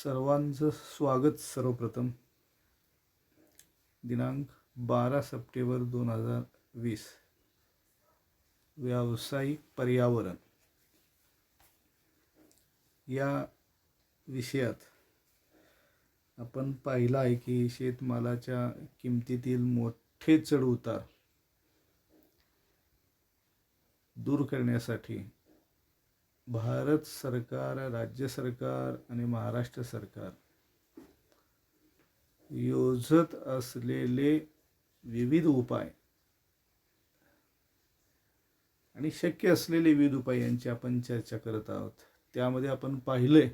सर्वांचं स्वागत. सर्वप्रथम दिनांक 12 सप्टेंबर 2020 व्यावसायिक पर्यावरण या विषयात आपण पाहिलं आहे की शेतमालाच्या किमतीतील मोठे चढउतार दूर करण्यासाठी भारत सरकार, राज्य सरकार आणि महाराष्ट्र सरकार योजत असलेले विविध उपाय आणि शक्य असलेले विविध उपाय यांची आपण चर्चा करत आहोत. त्यामध्ये आपण पाहिले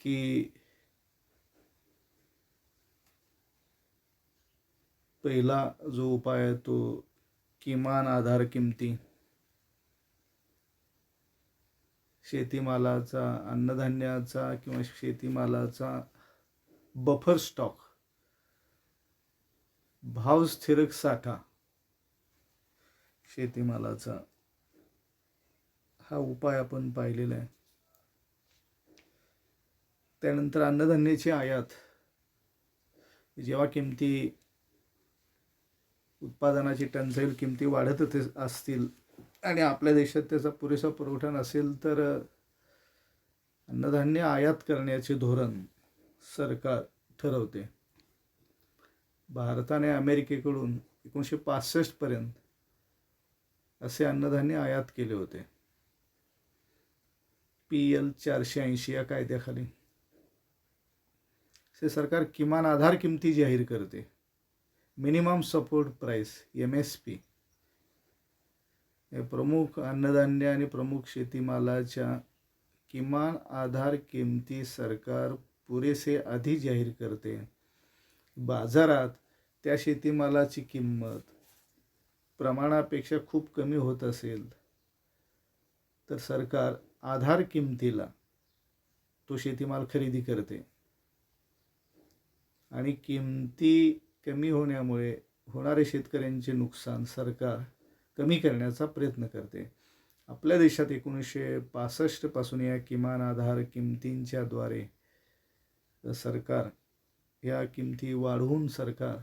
की पहिला जो उपाय आहे तो किमान आधार किमती, शेतीमालाचा, अन्नधान्याचा किंवा शेतीमालाचा बफर स्टॉक, भाव स्थिरक साठा शेतीमालाचा, हा उपाय आपण पाहिलेला आहे. त्यानंतर अन्नधान्याची आयात, जेव्हा किमती उत्पादनाची टंचाई, किमती वाढत असतील आणि आपल्या देशात त्याचा पुरेसा पुरवठा नसेल तर अन्नधान्य आयात करण्याचे धोरण सरकार ठरवते. भारताने अमेरिकेकडून 1965 पर्यंत असे अन्नधान्य आयात केले होते. PL 480 या कायद्याखाली हे सरकार किमान आधार किमती जाहीर करते. मिनिमम सपोर्ट प्राइस MSP हे प्रमुख अन्नधान्य आणि प्रमुख शेतीमालाच्या किमान आधार किमती सरकार पुरेसे आधी जाहीर करते. बाजारात त्या शेतीमालाची किंमत प्रमाणापेक्षा खूप कमी होत असेल तर सरकार आधार किमतीला तो शेतीमाल खरेदी करते आणि किमती कमी होण्यामुळे होणारे शेतकऱ्यांचे नुकसान सरकार कमी करण्याचा प्रयत्न करते. आपल्या देशात 1965 पासून या किमान आधार किमतींच्या द्वारे सरकार या किमती वाढवून सरकार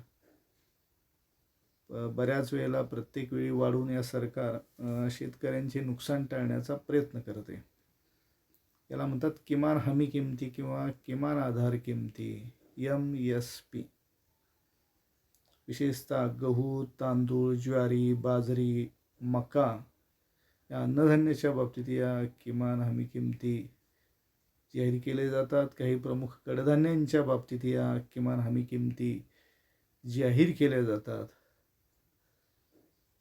बऱ्याच वेळेला प्रत्येक वेळी वाढवून या सरकार शेतकऱ्यांचे नुकसान टाळण्याचा प्रयत्न करते. याला म्हणतात किमान हमी किमती किंवा किमान आधार किमती MSP. विशेषतः गहू, तांदूळ, ज्वारी, बाजरी, मका या अन्नधान्याच्या बाबतीत या किमान हमी किमती जाहीर केले जातात. काही प्रमुख कडधान्यांच्या बाबतीत या किमान हमी किमती जाहीर केल्या जातात.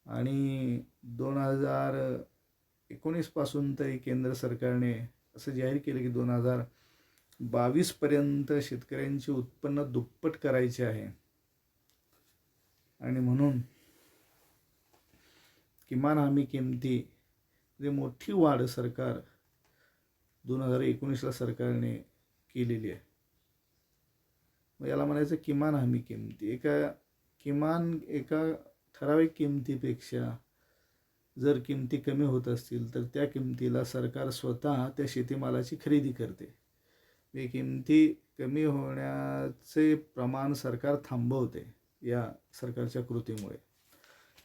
आणि 2019 पासून तरी केंद्र सरकारने असं जाहीर केले की 2022 पर्यंत शेतकऱ्यांचे उत्पन्न दुप्पट करायचे आहे आणि म्हणून किमान हमी किमती मोठी वाढ सरकार 2019ला सरकारने केलेली आहे. मग याला म्हणायचं किमान हमी किमती. एका ठराविक किमतीपेक्षा जर किमती कमी होत असतील तर त्या किमतीला सरकार स्वतः त्या शेतीमालाची खरेदी करते. किमती कमी होण्याचे प्रमाण सरकार थांबवते या सरकारच्या कृतीमुळे.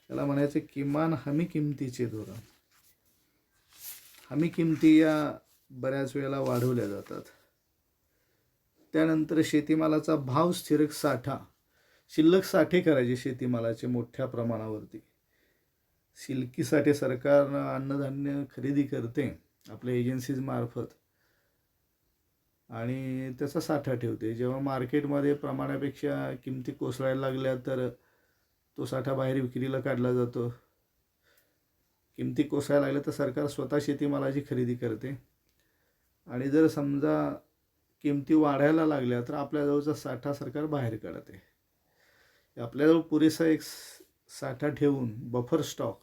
त्याला म्हणायचे किमान हमी किमतीचे धोरण. हमी किमती या बऱ्याच वेळेला वाढवल्या जातात. त्यानंतर शेतीमालाचा भाव स्थिरक साठा, शिल्लक साठे करायचे शेतीमालाचे मोठ्या प्रमाणावरती. शिल्लकीसाठी सरकार अन्नधान्य खरेदी करते आपल्या एजन्सीज मार्फत आणि त्याचा साठा ठेवते. जेव्हा मार्केटमध्ये प्रमाणापेक्षा किमती कोसळायला लागल्या तर तो साठा बाहेर विक्रीला काढला जातो. किमती कोसळायला लागल्या तर सरकार स्वतः शेतीमालाची खरेदी करते आणि जर समजा किमती वाढायला लागल्या तर आपल्याजवळचा साठा सरकार बाहेर काढते. आपल्याजवळ पुरेसा एक साठा ठेवून बफर स्टॉक,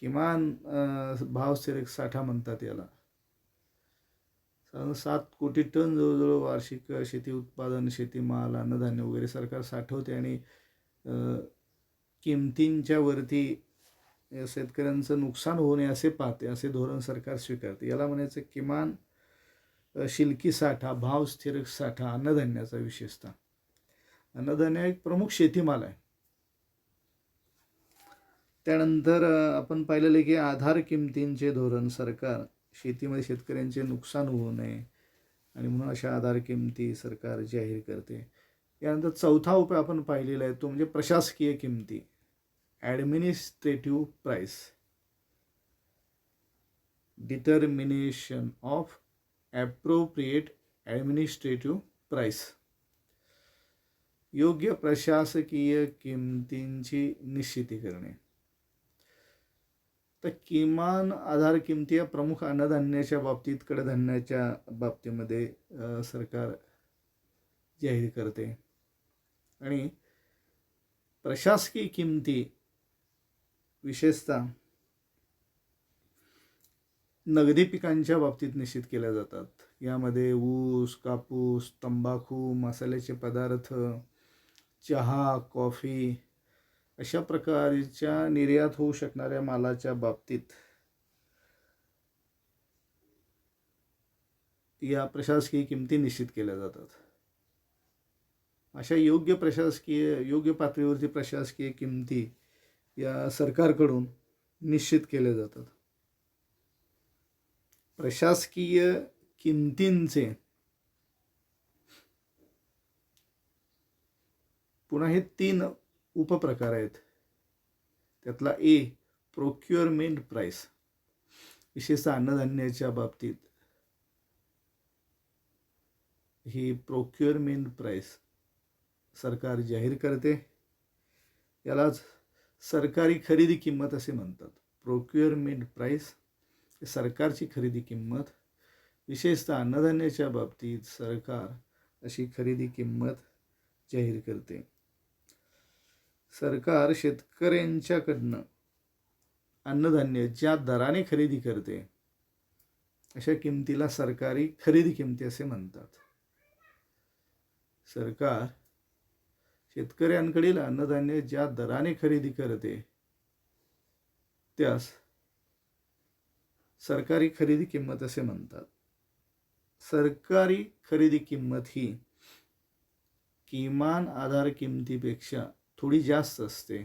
किमान भाव स्थिरक साठा म्हणतात याला, 7 कोटी टन जवळजवळ वार्षिक शेती उत्पादन, शेतीमाल, अन्नधान्य वगैरे सरकार साठवते आणि किमतींच्या वरती शेतकऱ्यांचं नुकसान होऊ नये असे पाहते, असे धोरण सरकार स्वीकारते. याला म्हणायचं किमान शिल्की साठा, भाव स्थिर साठा अन्नधान्याचा विशेषतः. अन्नधान्य एक प्रमुख शेतीमाल आहे. त्यानंतर आपण पाहिलेलं की आधार किमतींचे धोरण. सरकार शेतीमध्ये शेतकऱ्यांचे नुकसान होऊ नये आणि म्हणून अशा आधार किमती सरकार जाहीर करते. यानंतर चौथा उपाय आपण पाहिलेला आहे तो म्हणजे प्रशासकीय किमती, administrative price, determination of appropriate administrative price. योग्य प्रशासकीय किमतींची निश्चिती करणे. तर किमान आधार किमती या प्रमुख अन्नधान्याच्या बाबतीत, कडधान्याच्या बाबतीमध्ये सरकार जाहीर करते. आणि प्रशासकीय किमती विशेषतः नगदी पिकांच्या बाबतीत निश्चित केल्या जातात. यामध्ये ऊस, कापूस, तंबाखू, मसाल्याचे पदार्थ, चहा, कॉफी अशा प्रकारच्या निर्यात होऊ शकणाऱ्या मालाच्या बाबतीत या प्रशासकीय किमती निश्चित केल्या जातात. अशा योग्य पातळीवरती प्रशासकीय किमती या सरकारकडून निश्चित केल्या जातात. प्रशासकीय किमतींचे पुन्हा हे 3 उपप्रकार आहेत. त्यातला ए, प्रोक्युअरमेंट प्राईस, विशेषतः अन्नधान्याच्या बाबतीत ही प्रोक्युअरमेंट प्राईस सरकार जाहीर करते. यालाच सरकारी खरेदी किंमत असे म्हणतात. प्रोक्युअरमेंट प्राईस सरकारची खरेदी किंमत. विशेषतः अन्नधान्याच्या बाबतीत सरकार अशी खरेदी किंमत जाहीर करते. सरकार शेतकऱ्यांच्याकडनं अन्नधान्य ज्या दराने खरेदी करते अशा किमतीला सरकारी खरेदी किमती असे म्हणतात. सरकार शेतकऱ्यांकडील अन्नधान्य ज्या दराने खरेदी करते त्यास सरकारी खरेदी किंमत असे म्हणतात. सरकारी खरेदी किंमत ही किमान आधार किमतीपेक्षा थोडी जास्त असते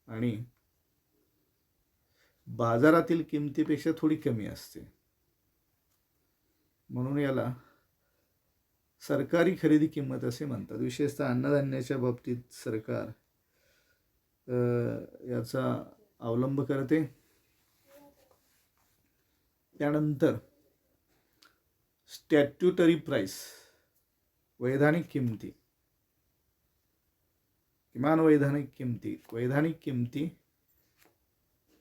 आणि बाजारातील किमतीपेक्षा थोडी कमी असते. म्हणून याला सरकारी खरेदी किंमत असे म्हणतात. विशेषतः अन्नधान्याच्या बाबतीत सरकार याचा अवलंब करते. त्यानंतर स्टॅट्युटरी प्राईस, वैधानिक किमती, किमान वैधानिक किमती. वैधानिक किमती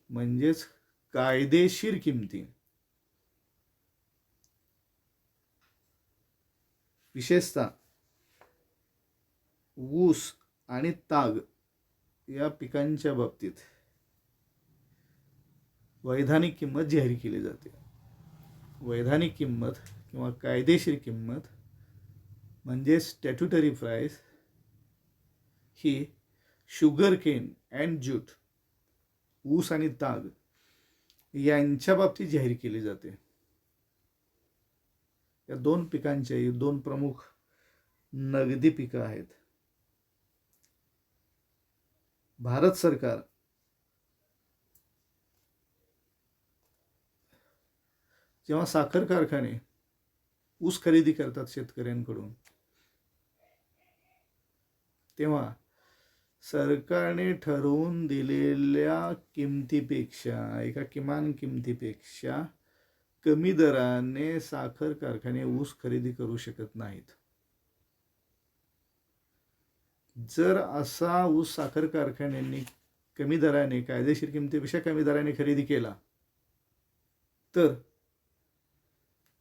म्हणजेच कायदेशीर किमती. विशेषतः ऊस आणि ताग या पिकांच्या बाबतीत वैधानिक किंमत जाहीर केली जाते. वैधानिक किंमत किंवा कायदेशीर किंमत म्हणजे statutory price he sugar cane and jute, ऊस आणि ताग यांच्या बाबतीत जाहीर केली जाते. या 2 पिकांची 2 प्रमुख नगदी पिकं आहेत. भारत सरकार जेव्हा साखर कारखाने ऊस खरेदी करतात शेतकऱ्यांकडून तेव्हा सरकारने ठरवून दिलेल्या किमतीपेक्षा, एका किमान किमतीपेक्षा कमी दराने साखर कारखाने ऊस खरेदी करू शकत नाहीत. जर असा ऊस साखर कारखान्यांनी कमी दराने, कायदेशीर किमतीपेक्षा कमी दराने खरेदी केला तर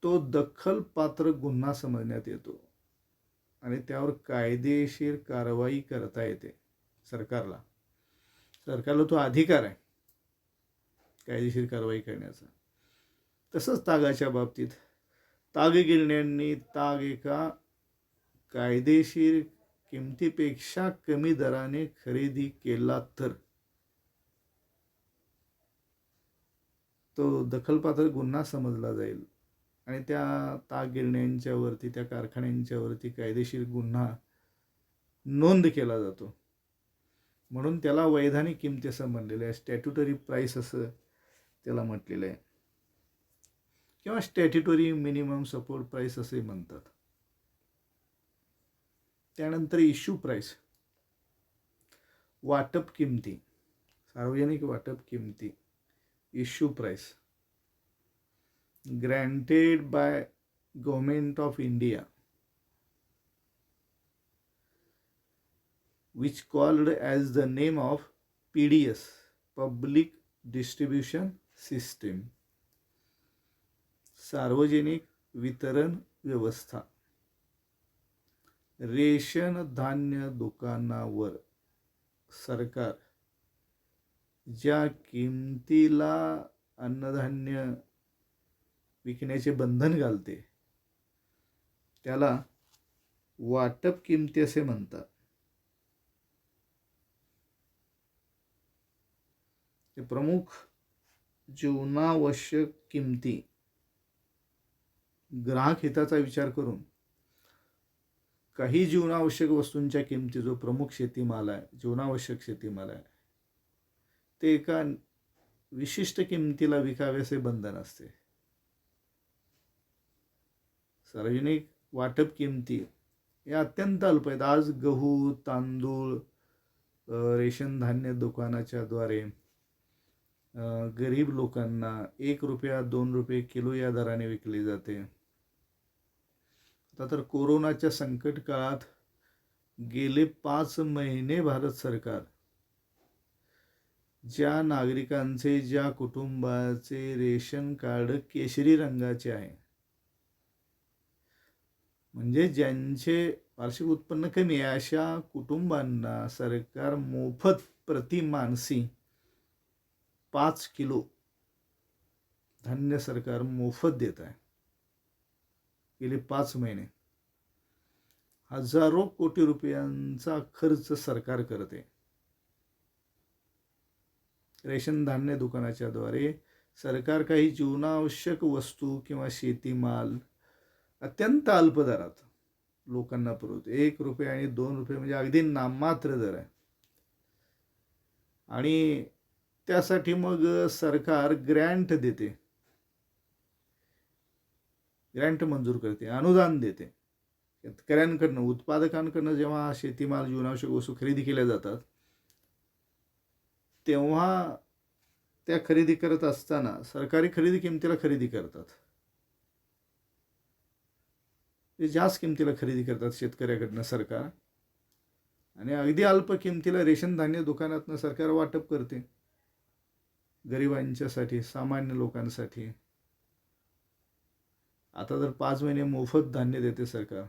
तो दखलपात्र गुन्हा समजण्यात येतो आणि त्यावर कायदेशीर कारवाई करता येते. सरकारला तो अधिकार आहे कायदेशीर कारवाई करण्याचा. तसंच तागाच्या बाबतीत ताग गिरण्यांनी ताग एका कायदेशीर किमतीपेक्षा कमी दराने खरेदी केला तर तो दखलपात्र गुन्हा समजला जाईल आणि त्या ताग गिरण्यांच्यावरती, त्या कारखान्यांच्यावरती कायदेशीर गुन्हा नोंद केला जातो. म्हणून त्याला वैधानिक किमती असं म्हणलेलं आहे, स्टॅट्युटरी प्राईस असं त्याला म्हटलेलं आहे, किंवा स्टॅट्युटरी मिनिमम सपोर्ट प्राईस असे म्हणतात. त्यानंतर इश्यू प्राईस, वाटप किमती, सार्वजनिक वाटप किमती, issue price, granted by government of India, which called as the name of PDS, Public Distribution System, सार्वजनिक वितरण व्यवस्था. रेशन धान्य दुकानावर सरकार ज्या किमतीला अन्नधान्य विकण्याचे बंधन घालते त्याला वाटप किमती असे म्हणतात. प्रमुख जीवनावश्यक किमती ग्राहक हिताचा विचार करून काही जीवनावश्यक वस्तूंच्या किमती, जो प्रमुख शेतीमाल आहे, जीवनावश्यक शेतीमाल आहे, ते एका विशिष्ट किमतीला विकावे असे बंधन असते. सार्वजनिक वाटप किमती या अत्यंत अल्प आहेत. आज गहू, तांदूळ रेशन धान्य दुकानाच्या द्वारे गरीब लोकांना 1 रुपया 2 रुपये किलो या दराने विकली जाते. आता तर कोरोनाच्या संकट काळात गेले 5 महिने भारत सरकार ज्या नागरिकांचे, ज्या कुटुंबाचे रेशन कार्ड केशरी रंगाचे आहे, म्हणजे ज्यांचे वार्षिक उत्पन्न कमी आहे, अशा कुटुंबांना सरकार मोफत प्रति मानसी 5 किलो धान्य सरकार मोफत देत आहे. गेले 5 महिने हजारो कोटी रुपयांचा खर्च सरकार करते. रेशन धान्य दुकानाच्या द्वारे सरकार काही जीवनावश्यक वस्तू किंवा शेतीमाल अत्यंत अल्प दरात लोकांना पुरवते. 1 रुपये आणि 2 रुपये म्हणजे अगदी नाममात्र दर आहे. आणि त्यासाठी मग सरकार ग्रँट देते, ग्रँट मंजूर करते, अनुदान देते. शेतकऱ्यांकडनं, उत्पादकांकडनं जेव्हा शेतीमाल, जीवनावश्यक वस्तू खरेदी केल्या जातात, तेव्हा त्या खरेदी करत असताना सरकारी खरेदी किमतीला खरेदी करतात. ते जास्त किमतीला खरेदी करतात शेतकऱ्याकडनं सरकार, आणि अगदी अल्प किमतीला रेशन धान्य दुकानातनं सरकार वाटप करते गरिबांच्यासाठी, सामान्य लोकांसाठी. आता तर 5 महिने मोफत धान्य देते सरकार.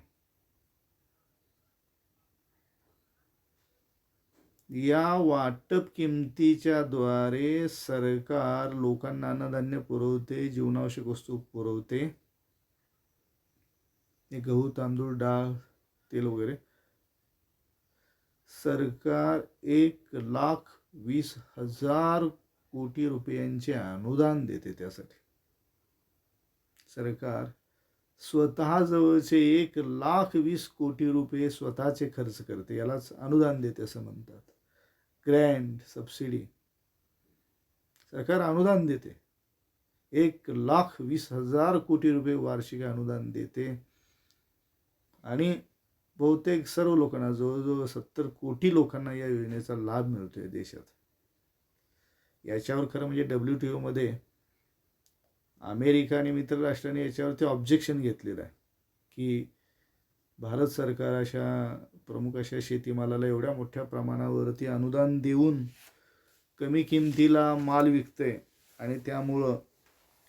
या वाटप किमतीच्या द्वारे सरकार लोकांना अन्नधान्य पुरवते, जीवनावश्यक वस्तू पुरवते. गहू, तांदूळ, डाळ, तेल वगैरे. सरकार 1,20,000 कोटी रुपयांचे अनुदान देते. त्यासाठी सरकार स्वतः जवळचे 1,20,000 कोटी रुपये स्वतःचे खर्च करते. यालाच अनुदान देते असं म्हणतात. Grant, subsidy. सरकार अनुदान देते, 1,20,000 कोटी रुपये वार्षिक अनुदान देते. आणि बहुतेक सर्व लोकांना, जवळजवळ 70 कोटी लोकांना या योजनेचा लाभ मिळतोय देशात. याच्यावर खरं म्हणजे WTO मध्ये अमेरिका आणि मित्र राष्ट्रांनी याच्यावरती ऑब्जेक्शन घेतलेलं आहे की भारत सरकार अशा प्रमुख अशा शेतीमालाला एवढ्या मोठ्या प्रमाणावरती अनुदान देऊन कमी किमतीला माल विकते, आणि त्यामुळं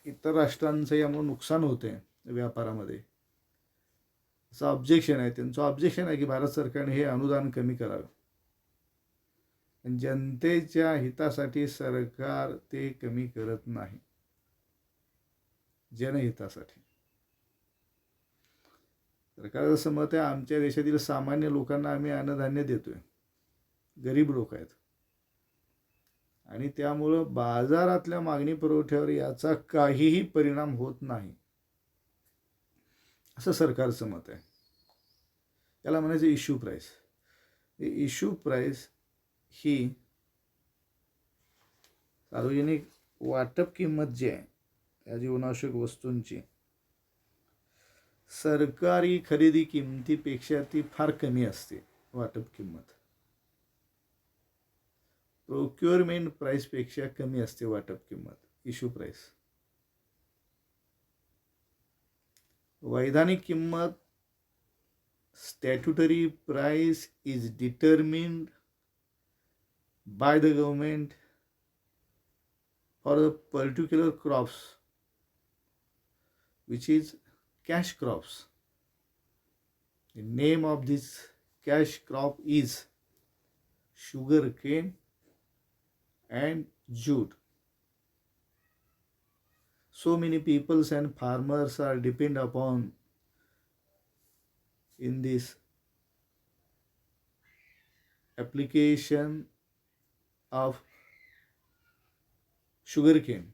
इतर राष्ट्रांचं यामुळे नुकसान होते व्यापारामध्ये, असं ऑब्जेक्शन आहे. त्यांचं ऑब्जेक्शन आहे की भारत सरकारने हे अनुदान कमी करावं. जनतेच्या हितासाठी सरकार ते कमी करत नाही, जनहितासाठी. सरकारचं असं मत आहे, आमच्या देशातील सामान्य लोकांना आम्ही अन्नधान्य देतोय, गरीब लोक आहेत, आणि त्यामुळं बाजारातल्या मागणी पुरवठ्यावर याचा काहीही परिणाम होत नाही. असं सरकारचं मत आहे. याला म्हणायचं इश्यू प्राईस. इश्यू प्राईस ही सार्वजनिक वाटप किंमत जी आहे या जीवनावश्यक वस्तूंची सरकारी खरेदी किमतीपेक्षा ती फार कमी असते. वाटप किंमत प्रोक्युअरमेंट प्राईसपेक्षा कमी असते वाटप किंमत, इश्यू प्राईस. वैधानिक किंमत statutory price is determined by the government for the particular crops which is cash crops. The name of this cash crop is sugar cane and jute. So many peoples and farmers are depend upon in this application of sugarcane.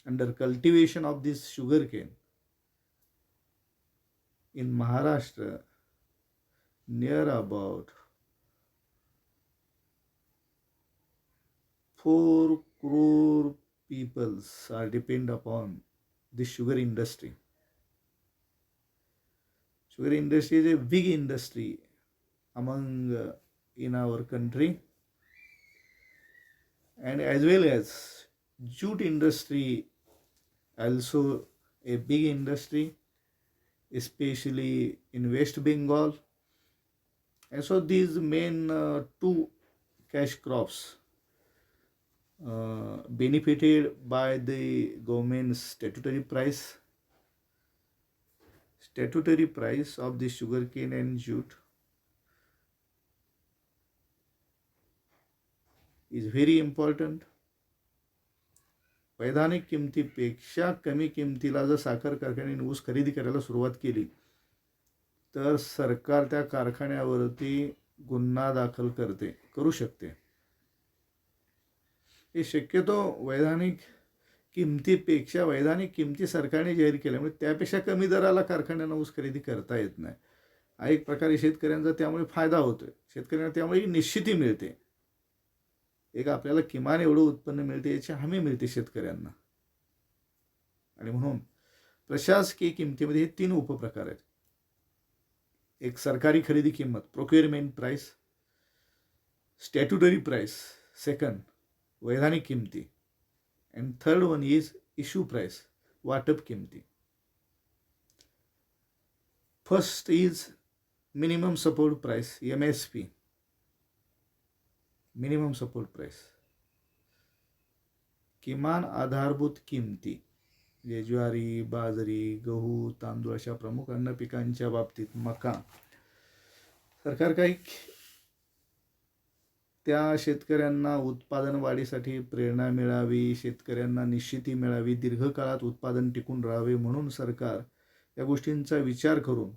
Under cultivation of this sugarcane in Maharashtra, near about 4 crore peoples are depend upon the sugar industry. Sugar industry is a big industry among in our country, and as well as jute industry also a big industry, especially in West Bengal. And so these main two cash crops benefited by the government's statutory price. Statutory price of the sugarcane and jute is very important. वैधानिक किमतीपेक्षा कमी किमतीला जर साखर कारखान्याने ऊस खरेदी करायला सुरुवात केली तर सरकार त्या कारखान्यावरती गुन्हा दाखल करू शकते. हे शक्यतो वैधानिक किमती सरकारने जाहीर केल्यामुळे त्यापेक्षा कमी दराला कारखान्यांना ऊस खरेदी करता येत नाही. हा एक प्रकारे शेतकऱ्यांचा त्यामुळे फायदा होतोय. शेतकऱ्यांना त्यामुळे निश्चिती मिळते. एक आपल्याला किमान एवढं उत्पन्न मिळते याची हमी मिळते शेतकऱ्यांना. आणि म्हणून प्रशासकीय किमतीमध्ये हे 3 उपप्रकार आहेत. एक सरकारी खरेदी किंमत procurement price, statutory price second वैधानिक किमती, and third one is issue price वाटप किमती. First is minimum support price MSP, minimum support price. किमान आधारभूत किमती जे ज्वारी, बाजरी, गहू, तांदूळ अशा प्रमुख अन्न पिकांच्या बाबतीत मका, सरकार काही त्या शेतकऱ्यांना उत्पादन वाढीसाठी प्रेरणा मिळावी, शेतकऱ्यांना निश्चिती मिळावी, दीर्घकाळात उत्पादन टिकून राहावे म्हणून सरकार या गोष्टींचा विचार करून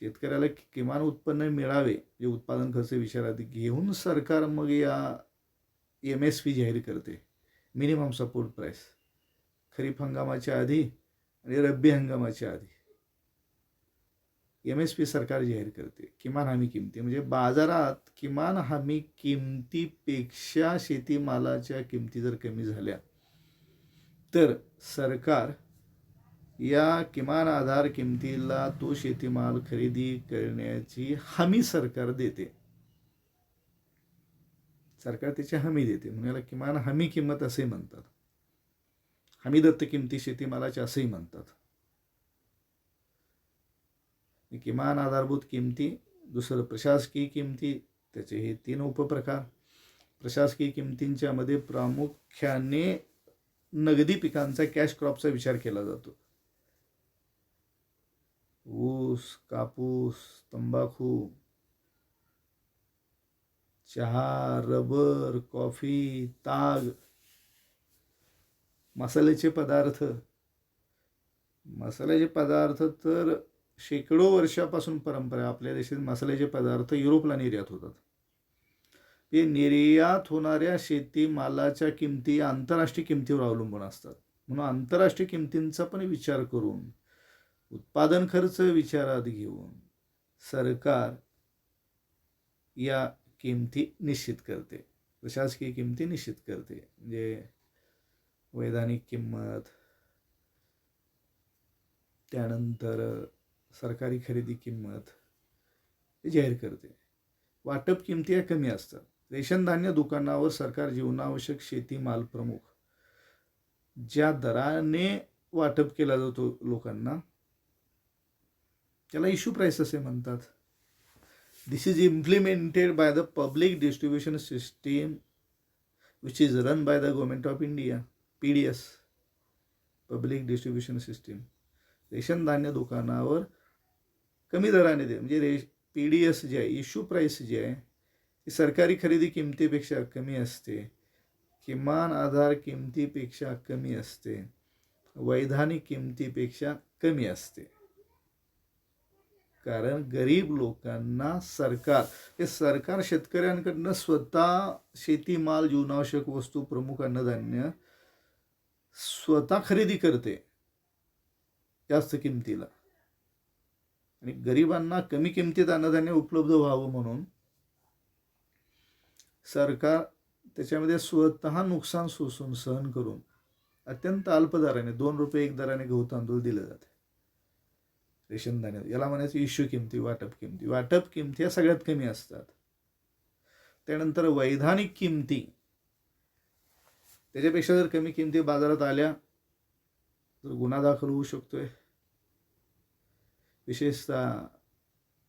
शेतकऱ्याला किमान उत्पन्न मिळावे जे उत्पादन खर्च विचारात घेऊन सरकार मग या MSP जाहीर करते, मिनिमम सपोर्ट प्राइस. खरीप हंगामाच्या आधी आणि रब्बी हंगामाच्या आधी MSP सरकार जाहीर करते. किमान हमी किमती म्हणजे बाजारात किमान हमी किमतीपेक्षा शेतीमालाच्या किमती जर कमी झाल्या तर सरकार या किमान आधार किमतीला तो शेतीमाल खरेदी करण्याची हमी सरकार देते. सरकार त्याची हमी देते म्हणून याला किमान हमी किंमत असे म्हणतात. हमी दत्त किमती शेतीमालाच्या असेही म्हणतात. किमान आधारभूत किमती, दुसरं प्रशासकीय किमती, त्याचे हे 3 उपप्रकार. प्रशासकीय किमतींच्या मध्ये प्रामुख्याने नगदी पिकांचा कॅश क्रॉपचा विचार केला जातो. ऊस, कापूस, तंबाखू, चहा, रबर, कॉफी, ताग, मसाल्याचे पदार्थ तर शेकडो वर्षापासून परंपरा. आपल्या देशात मसाल्याचे पदार्थ युरोपला निर्यात होतात. हे निर्यात होणाऱ्या शेतीमालाच्या किमती आंतरराष्ट्रीय किमतीवर अवलंबून असतात. म्हणून आंतरराष्ट्रीय किमतींचा पण विचार करून उत्पादन खर्च विचारात घेऊन सरकार या किमती निश्चित करते, प्रशासकीय किमती निश्चित करते. म्हणजे वैधानिक किंमत, त्यानंतर सरकारी खरेदी किंमत जाहीर करते. वाटप किमती या कमी असतात. रेशन धान्य दुकानावर सरकार जीवनावश्यक शेतीमाल प्रमुख ज्या दराने वाटप केला जातो लोकांना, त्याला इश्यू प्राइस असे म्हणतात. This is implemented by the public distribution system which is run by the government of India, PDS, public distribution system. Ration धान्य दुकानावर कमी दराने दे, म्हणजे PDS जे आहे, इश्यू प्राइस जे आहे, ती सरकारी खरेदी किमतीपेक्षा कमी असते, किमान आधार किमतीपेक्षा कमी असते, वैधानिक किमतीपेक्षा कमी असते. कारण गरीब लोकांना सरकार शेतकऱ्यांकडनं स्वतः शेतीमाल, जीवनावश्यक वस्तू, प्रमुख अन्नधान्य स्वतः खरेदी करते जास्त किमतीला, आणि गरिबांना कमी किमतीत अन्नधान्य उपलब्ध व्हावं म्हणून सरकार त्याच्यामध्ये स्वतः नुकसान सोसून सहन करून अत्यंत अल्प दराने 2 रुपये एक दराने गहू तांदूळ दिलं जाते रेशन धान्य. याला म्हणायचं इश्यू किमती, वाटप किमती. वाटप किमती या सगळ्यात कमी असतात. त्यानंतर वैधानिक किमती, त्याच्यापेक्षा जर कमी किमती बाजारात आल्या तर गुन्हा दाखल होऊ शकतोय. विशेषतः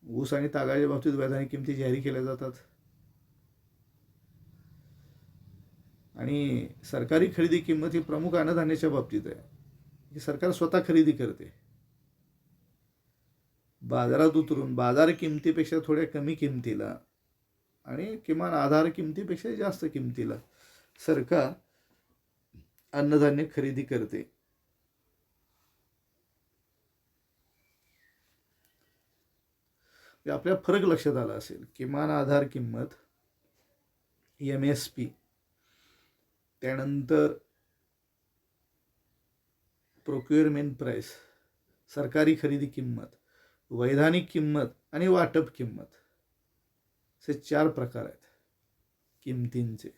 ऊस आणि तागाच्या बाबतीत वैधानिक किमती जाहीर केल्या जातात. आणि सरकारी खरेदी किंमत ही प्रमुख अन्नधान्याच्या बाबतीत आहे, ही सरकार स्वतः खरेदी करते. बाजारात उतरून बाजार किमतीपेक्षा थोड्या कमी किमतीला आणि किमान आधार किमतीपेक्षा जास्त किमतीला सरकार अन्नधान्य खरेदी करते. आपल्या फरक लक्षात आला असेल. किमान आधार किंमत MSP, त्यानंतर प्रोक्युअरमेंट प्राइस, सरकारी खरेदी किंमत, वैधानिक किंमत आणि वाटप किंमत, असे 4 प्रकार आहेत किमतींचे.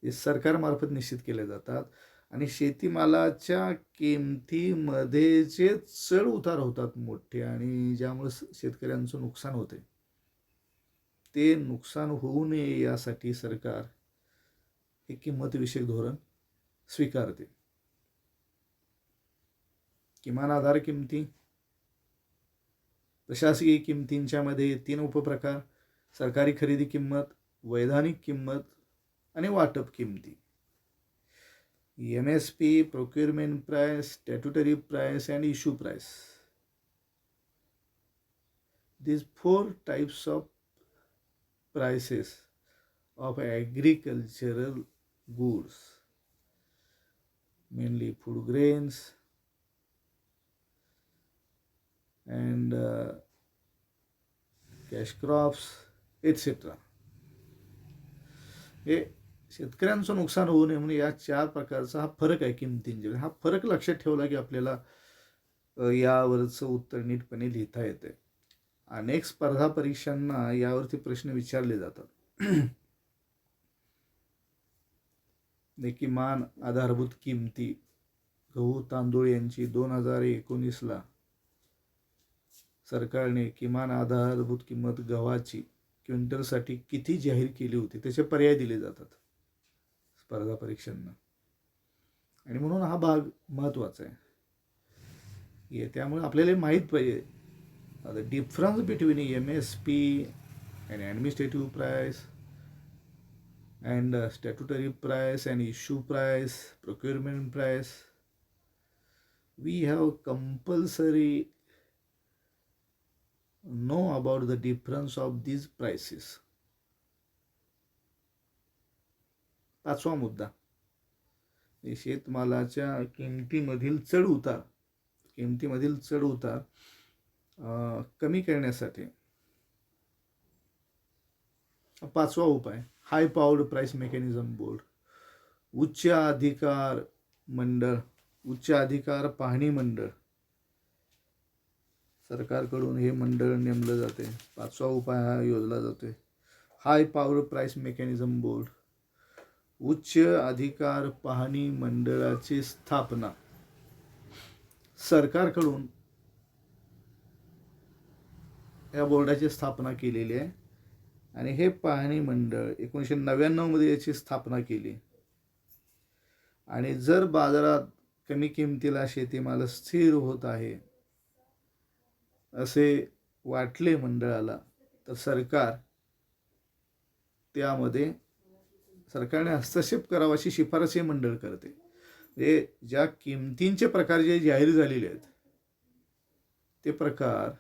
हे सरकारमार्फत निश्चित केले जातात. आणि शेतीमालाच्या किमतीमध्ये जे चढ उतार होतात मोठे, आणि ज्यामुळे शेतकऱ्यांचं नुकसान होते, ते नुकसान होऊ नये यासाठी सरकार हे किंमतविषयक धोरण स्वीकारते. किमान आधार किमती, प्रशासकीय किमतींच्या मध्ये 3 उपप्रकार: सरकारी खरेदी किंमत, वैधानिक किंमत आणि वाटप किमती. MSP, procurement price, statutory price and issue price. These 4 types of prices of agricultural goods, mainly food grains and cash crops, etc. हे शेतकऱ्यांचं नुकसान होऊ नये म्हणून या 4 प्रकारचा हा फरक आहे किमतींचे. हा फरक लक्षात ठेवला की आपल्याला यावरचं उत्तर नीटपणे लिहिता येते. अनेक स्पर्धा परीक्षांना यावरती प्रश्न विचारले जातात. किमान आधारभूत किमती गहू तांदूळ यांची 2019ला सरकारने किमान आधारभूत किंमत गव्हाची क्विंटलसाठी किती जाहीर केली होती, त्याचे पर्याय दिले जातात स्पर्धा परीक्षांना. आणि म्हणून हा भाग महत्त्वाचा आहे. त्यामुळे आपल्याला माहीत पाहिजे the difference between MSP and administrative price and statutory price and issue price, procurement price. We have compulsory know about the difference of these prices. 5वा मुद्दा, शेतमालाच्या किमतीमधील चढ उतार कमी करण्यासाठी 5वा उपाय हाय पॉवर्ड प्राइस मेकॅनिझम बोर्ड. उच्च अधिकार पाहणी मंडळ सरकारकडून हे मंडळ नेमलं जाते. 5वा उपाय हा योजला जातो. High power price mechanism board, उच्च अधिकार पाहणी मंडळाची स्थापना. सरकारकडून या बोर्डाची स्थापना केलेली आहे आणि हे पाहणी मंडळ 1999 मध्ये याची स्थापना केली. आणि जर बाजारात कमी किमतीला शेतीमाल स्थिर होत आहे असे वाटले मंडळाला, तर सरकारने हस्तक्षेप करावा अशी शिफारस हे मंडळ करते. म्हणजे ज्या किमतींचे प्रकार जे जाहीर झालेले आहेत ते प्रकार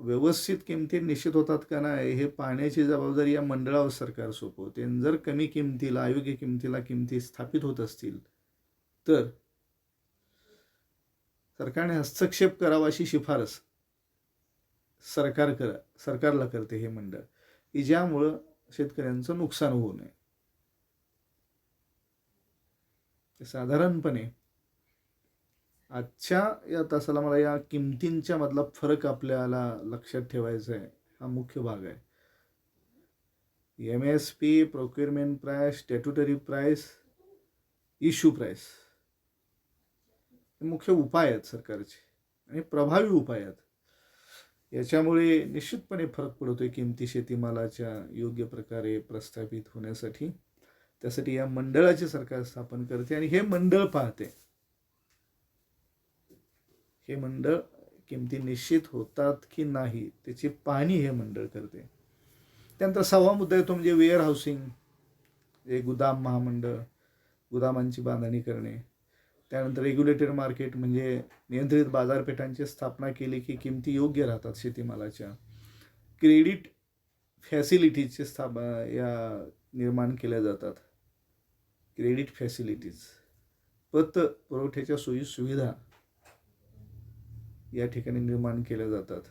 व्यवस्थित किमती निश्चित होतात का नाही हे पाहण्याची जबाबदारी या मंडळावर सरकार सोपवते. जर कमी किमतीला, अयोग्य किमतीला किमती स्थापित होत असतील तर सरकारने हस्तक्षेप करावा अशी शिफारस सरकारला करते हे मंडळ, की ज्यामुळं शेतकऱ्यांचं नुकसान होऊ नये. साधारणपणे आजच्या या तासाला मला या किमतींच्या मधला फरक आपल्याला लक्षात ठेवायचा आहे. हा मुख्य भाग आहे. MSP, procurement price, statutory price, issue price हे मुख्य उपाय आहेत सरकारचे आणि प्रभावी उपाय आहेत. याच्यामुळे निश्चितपणे फरक पडतोय किमती शेतीमालाच्या योग्य प्रकारे प्रस्थापित होण्यासाठी. त्यासाठी या मंडळाचे सरकार स्थापन करते आणि हे मंडळ पाहते. हे मंडळ किमती निश्चित होतात की नाही त्याची पाहणी हे मंडळ करते. त्यानंतर 6वा मुद्दा येतो म्हणजे वेअर हाऊसिंग, हे गुदाम महामंडळ, गुदामांची बांधणी करणे. त्यानंतर रेग्युलेटेड मार्केट म्हणजे नियंत्रित बाजारपेठांची स्थापना केली की किमती योग्य राहतात शेतीमालाच्या. क्रेडिट फॅसिलिटीजचे या निर्माण केल्या जातात. क्रेडिट फॅसिलिटीज, पत पुरवठ्याच्या सोयी सुविधा या ठिकाणी निर्माण केल्या जातात.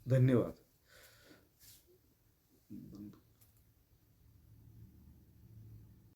धन्यवाद.